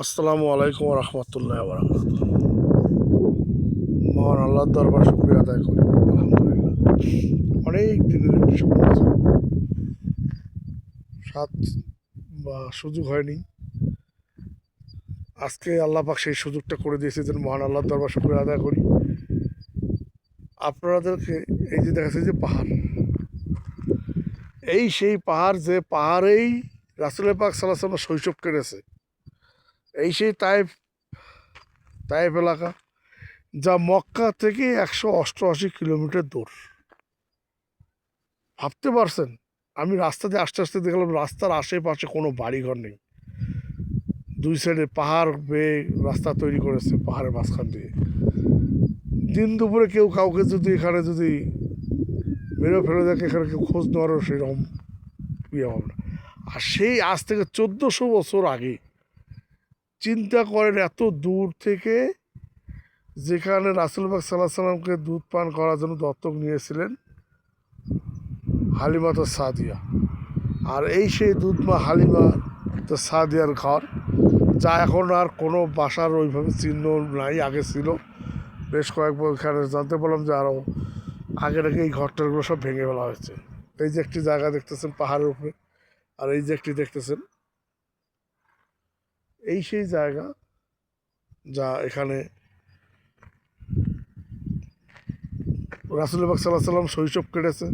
আসসালামু আলাইকুম রহমতুল্লাহ বারাকাতুহু। মহান আল্লাহর দরবার শুকরিয়া আদায় করি, আলহামদুলিল্লাহ। অনেক দিনের একটি স্বপ্ন ছিল, সাত বা সুযোগ হয়নি। আজকে আল্লাহ পাক সেই সুযোগটা করে দিয়েছে, যেন মহান আল্লাহর দরবার শুকরিয়া আদায় করি। আপনাদেরকে এই যে দেখাচ্ছে যে পাহাড়, এই সেই পাহাড়, যে পাহাড়েই রাসূল পাক সাল্লাল্লাহু আলাইহি ওয়াসাল্লাম শৈশব কেটেছে। এই সেই তায়েফ, তায়েফ এলাকা, যা মক্কা থেকে 188 কিলোমিটার দূর। ভাবতে পারছেন? আমি রাস্তা দিয়ে আস্তে আস্তে দেখলাম রাস্তার আশেপাশে কোনো বাড়িঘর নেই। দুই সাইডে পাহাড় বেয়ে রাস্তা তৈরি করেছে, পাহাড়ের মাঝখান দিয়ে। দিন দুপুরে কেউ কাউকে যদি এখানে যদি মেরে ফেলে দেখে, এখানে কেউ খোঁজ নেওয়ারও সেরকম ইয়ে হবে না। আর সেই আজ থেকে 1400 বছর আগে, চিন্তা করেন, এত দূর থেকে যেখানে রাসূল পাক সাল্লাল্লাহু আলাইহি সাল্লামকে দুধ পান করার জন্য দত্তক নিয়েছিলেন হালিমা তো সাদিয়া। আর এই সেই দুধমা হালিমা তো সাদিয়ার ঘর, যা এখন আর কোনো বাসার ওইভাবে চিহ্ন নাই, আগে ছিল। বেশ কয়েকবার এখানে জানতে পারলাম যে আরও আগে নাকি এই ঘরটারগুলো সব ভেঙে ফেলা হয়েছে। এই যে একটি জায়গা দেখতেছেন পাহাড়ের উপরে, আর এই যে একটি দেখতেছেন, এই সেই জায়গা যা এখানে রাসূল পাক সাল্লাল্লাহু আলাইহি সাল্লাম শৈশব কেটেছে।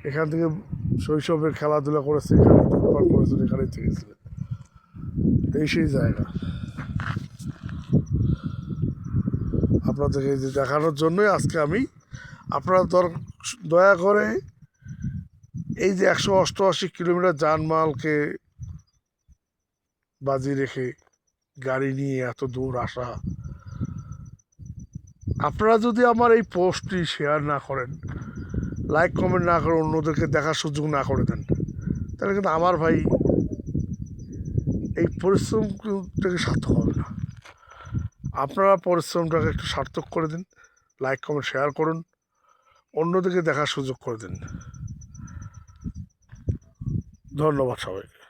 এখান থেকে শৈশবের খেলাধুলা করেছে, এখানে দুধ পান করেছেন, এখানেই থেকেছিলেন। এই সেই জায়গা আপনাদেরকে যে দেখানোর জন্যই আজকে আমি, আপনারা দয়া করে এই যে 188 কিলোমিটার জানমালকে বাজি রেখে গাড়ি নিয়ে এত দূর আসা, আপনারা যদি আমার এই পোস্টটি শেয়ার না করেন, লাইক কমেন্ট না করে, অন্যদেরকে দেখার সুযোগ না করে দেন, তাহলে কিন্তু আমার ভাই এই পরিশ্রমটাকে সার্থক হবে না। আপনারা পরিশ্রমটাকে একটু সার্থক করে দিন, লাইক কমেন্ট শেয়ার করুন, অন্যদিকে দেখার সুযোগ করে দিন। ধন্যবাদ সবাইকে।